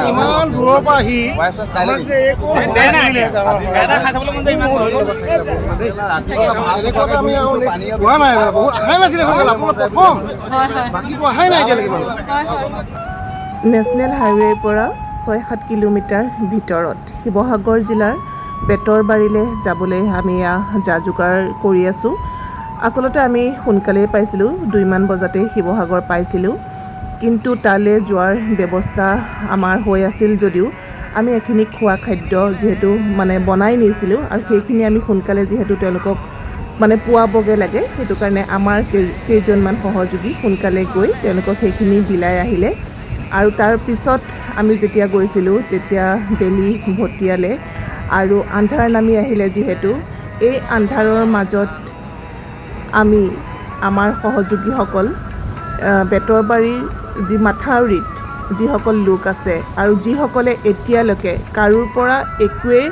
ইমান দূৰৰ পৰা আহি পোৱা নাই বহুত আশাই নাছিলে প্ৰথম বাকী অহাই নাই এতিয়ালৈকে। নেশ্যনেল হাইৱেৰ পৰা ৬-৭ কিলোমিটাৰ ভিতৰত শিৱসাগৰ জিলাৰ বেতৰবাৰীলৈ যাবলৈ আমি যা যোগাৰ কৰি আছোঁ। আচলতে আমি সোনকালেই পাইছিলোঁ, 2মান বজাতে শিৱসাগৰ পাইছিলোঁ, কিন্তু তালৈ যোৱাৰ ব্যৱস্থা আমাৰ হৈ আছিল যদিও আমি এইখিনি খোৱা খাদ্য যিহেতু মানে বনাই নিছিলোঁ আৰু সেইখিনি আমি সোনকালে যিহেতু তেওঁলোকক মানে পোৱাবগৈ লাগে, সেইটো কাৰণে আমাৰ কেইজনমান সহযোগী সোনকালে গৈ তেওঁলোকক সেইখিনি বিলাই আহিলে। আৰু তাৰ পিছত আমি যেতিয়া গৈছিলোঁ তেতিয়া বেলি ভটিয়ালে আৰু আন্ধাৰ নামি আহিলে। যিহেতু এই আন্ধাৰৰ মাজত আমি আমাৰ সহযোগীসকল বেতৰবাৰীৰ যি মাথাউৰিত যিসকল লোক আছে আৰু যিসকলে এতিয়ালৈকে কাৰোৰ পৰা একোৱেই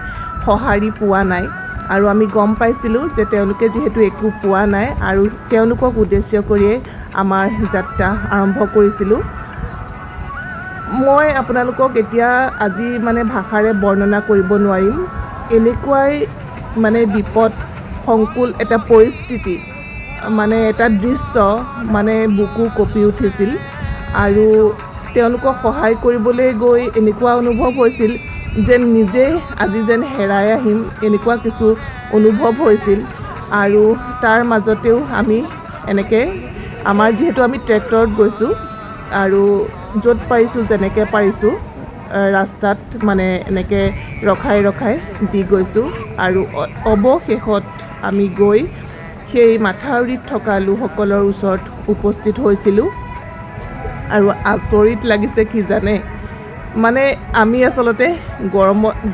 সঁহাৰি পোৱা নাই, আৰু আমি গম পাইছিলোঁ যে তেওঁলোকে যিহেতু একো পোৱা নাই আৰু তেওঁলোকক উদ্দেশ্য কৰিয়ে আমাৰ যাত্ৰা আৰম্ভ কৰিছিলোঁ। মই আপোনালোকক এতিয়া আজি মানে ভাষাৰে বৰ্ণনা কৰিব নোৱাৰিম, এনেকুৱাই মানে বিপদ সংকুল এটা পৰিস্থিতি, মানে এটা দৃশ্য মানে বুকু কঁপি উঠিছিল। আৰু তেওঁলোকক সহায় কৰিবলৈ গৈ এনেকুৱা অনুভৱ হৈছিল যেন নিজে আজি যেন হেৰাই আহিম, এনেকুৱা কিছু অনুভৱ হৈছিল। আৰু তাৰ মাজতেও আমি এনেকৈ আমাৰ যিহেতু আমি ট্ৰেক্টৰত গৈছোঁ আৰু য'ত পাৰিছোঁ যেনেকৈ পাৰিছোঁ ৰাস্তাত মানে এনেকৈ ৰখাই দি গৈছোঁ। আৰু অৱশেষত আমি গৈ সেই মাথাউৰিত থকা লোকসকলৰ ওচৰত উপস্থিত হৈছিলোঁ। আৰু আচৰিত লাগিছে কি জানে, মানে আমি আচলতে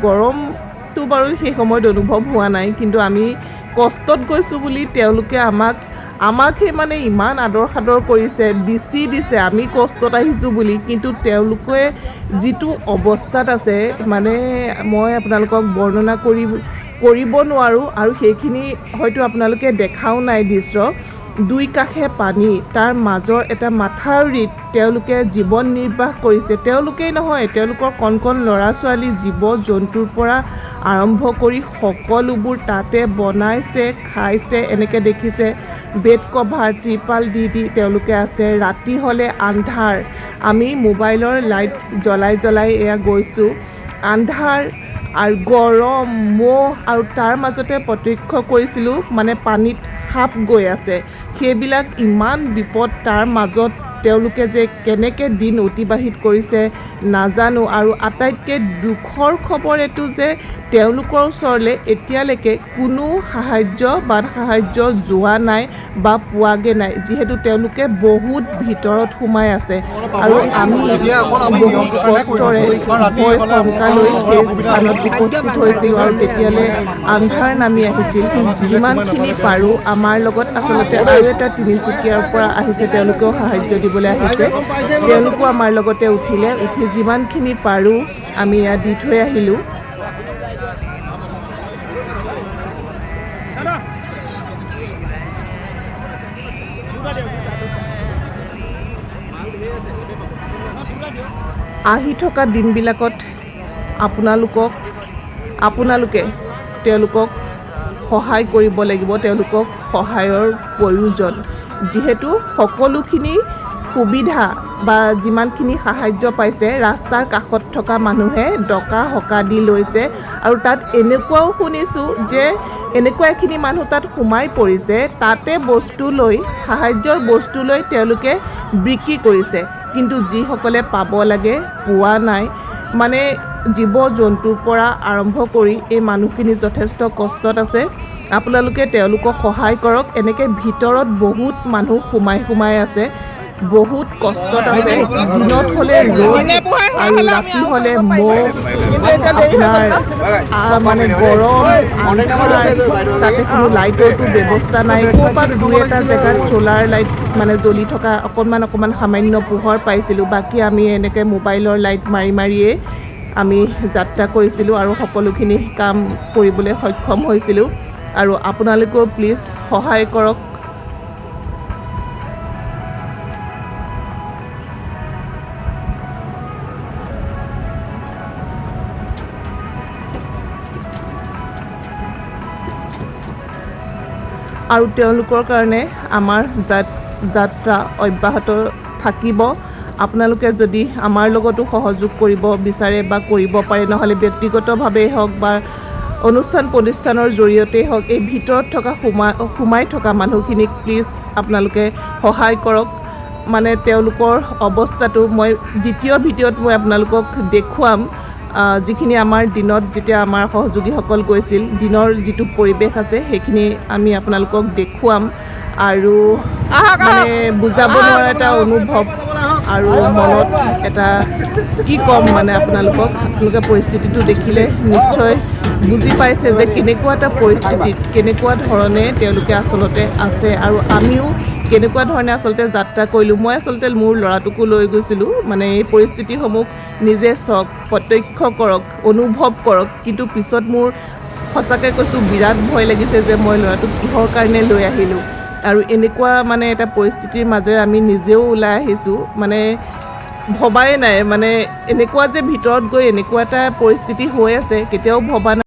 গৰমটো বাৰু সেই সময়ত অনুভৱ হোৱা নাই, কিন্তু আমি কষ্টত গৈছোঁ বুলি তেওঁলোকে আমাকহে মানে ইমান আদৰ সাদৰ কৰিছে, বিচি দিছে আমি কষ্টত আহিছোঁ বুলি। কিন্তু তেওঁলোকে যিটো অৱস্থাত আছে মানে মই আপোনালোকক বৰ্ণনা কৰিব নোৱাৰোঁ। আৰু সেইখিনি হয়তো আপোনালোকে দেখাও নাই দৃশ্য। 2 কাষে পানী, তাৰ মাজৰ এটা মাথাউৰিত তেওঁলোকে জীৱন নিৰ্বাহ কৰিছে। তেওঁলোকেই নহয়, তেওঁলোকৰ কণ ল'ৰা ছোৱালী, জীৱ জন্তুৰ পৰা আৰম্ভ কৰি সকলোবোৰ তাতে বনাইছে, খাইছে। এনেকৈ দেখিছে বেড কভাৰ, ত্ৰিপাল দি তেওঁলোকে আছে। ৰাতি হ'লে আন্ধাৰ, আমি মোবাইলৰ লাইট জ্বলাই এয়া গৈছোঁ। আন্ধাৰ আৰু গৰম, মহ, আৰু তাৰ মাজতে প্ৰত্যক্ষ কৰিছিলোঁ মানে পানীত সাপ গৈ আছে। সেইবিলাক ইমান বিপদ, তাৰ মাজত তেওঁলোকে যে কেনেকৈ দিন অতিবাহিত কৰিছে নাজানো। আৰু আটাইতকৈ দুখৰ খবৰ এইটো যে তেওঁলোকৰ ওচৰলৈ এতিয়ালৈকে কোনো সাহাৰ্য যোৱা নাই বা পোৱাগৈ নাই, যিহেতু তেওঁলোকে বহুত ভিতৰত সোমাই আছে। আৰু আমি বহুত কষ্টৰে ভয় শংকালৈ সেই স্থানত উপস্থিত হৈছিলোঁ। আৰু তেতিয়ালৈ আন্ধাৰ নামি আহিছিল। যিমানখিনি পাৰোঁ আমাৰ লগত আচলতে আৰু এটা তিনিচুকীয়াৰ পৰা আহিছে, তেওঁলোকেও সাহাৰ্য দিবলৈ আহিছে। তেওঁলোকো আমাৰ লগতে উঠি যিমানখিনি পাৰোঁ আমি ইয়াত দি থৈ আহিলোঁ। আহি থকা দিনবিলাকত আপোনালোকে তেওঁলোকক সহায় কৰিব লাগিব, তেওঁলোকক সহায়ৰ প্ৰয়োজন। যিহেতু সকলোখিনি সুবিধা বা যিমানখিনি সাহাৰ্য পাইছে ৰাস্তাৰ কাষত থকা মানুহে ডকা হকা দি লৈছে। আৰু তাত এনেকুৱাও শুনিছোঁ যে এনেকুৱা এখিনি মানুহ তাত সোমাই পৰিছে, তাতে সাহাৰ্যৰ বস্তু লৈ তেওঁলোকে বিক্ৰী কৰিছে। কিন্তু যিসকলে পাব লাগে পোৱা নাই। মানে জীৱ জন্তুৰ পৰা আৰম্ভ কৰি এই মানুহখিনি যথেষ্ট কষ্টত আছে। আপোনালোকে তেওঁলোকক সহায় কৰক। এনেকৈ ভিতৰত বহুত মানুহ সোমাই আছে, বহুত কষ্টত আছে। দিনত হ'লে ৰ'দ আৰু ৰাতি হ'লে মহ, আপোনাৰ মানে গৰম, তাতে কোনো লাইটৰটো ব্যৱস্থা নাই। ক'ৰবাত 2-এটা জেগাত চ'লাৰ লাইট মানে জ্বলি থকা অকণমান সামান্য পোহৰ পাইছিলোঁ। বাকী আমি এনেকৈ মোবাইলৰ লাইট মাৰিয়ে আমি যাত্ৰা কৰিছিলোঁ আৰু সকলোখিনি কাম কৰিবলৈ সক্ষম হৈছিলোঁ। আৰু আপোনালোকেও প্লিজ সহায় কৰক। আৰু তেওঁলোকৰ কাৰণে আমাৰ যাত্ৰা অব্যাহত থাকিব। আপোনালোকে যদি আমাৰ লগতো সহযোগ কৰিব বিচাৰে বা কৰিব পাৰে, নহ'লে ব্যক্তিগতভাৱেই হওক বা অনুষ্ঠান প্ৰতিষ্ঠানৰ জৰিয়তেই হওক, এই ভিতৰত থকা সোমাই থকা মানুহখিনিক প্লিজ আপোনালোকে সহায় কৰক। মানে তেওঁলোকৰ অৱস্থাটো মই দ্বিতীয় ভিডিঅ'ত মই আপোনালোকক দেখুৱাম, যিখিনি আমাৰ দিনত যেতিয়া আমাৰ সহযোগীসকল গৈছিল, দিনৰ যিটো পৰিৱেশ আছে সেইখিনি আমি আপোনালোকক দেখুৱাম। আৰু মানে বুজাব নোৱাৰা এটা অনুভৱ আৰু মনত এটা কি ক'ম, মানে আপোনালোকে পৰিস্থিতিটো দেখিলে নিশ্চয় বুজি পাইছে যে কেনেকুৱা এটা পৰিস্থিতিত, কেনেকুৱা ধৰণে তেওঁলোকে আচলতে আছে আৰু আমিও কেনেকুৱা ধৰণে আচলতে যাত্ৰা কৰিলোঁ। মই আচলতে মোৰ ল'ৰাটোকো লৈ গৈছিলোঁ, মানে এই পৰিস্থিতিসমূহ নিজে চাওক, প্ৰত্যক্ষ কৰক, অনুভৱ কৰক। কিন্তু পিছত মোৰ সঁচাকৈ কৈছোঁ বিৰাট ভয় লাগিছে যে মই ল'ৰাটোক কিহৰ কাৰণে লৈ আহিলোঁ। আৰু এনেকুৱা মানে এটা পৰিস্থিতিৰ মাজেৰে আমি নিজেও ওলাই আহিছোঁ, মানে ভবাই নাই, মানে এনেকুৱা যে ভিতৰত গৈ এনেকুৱা এটা পৰিস্থিতি হৈ আছে কেতিয়াও ভবা নাই।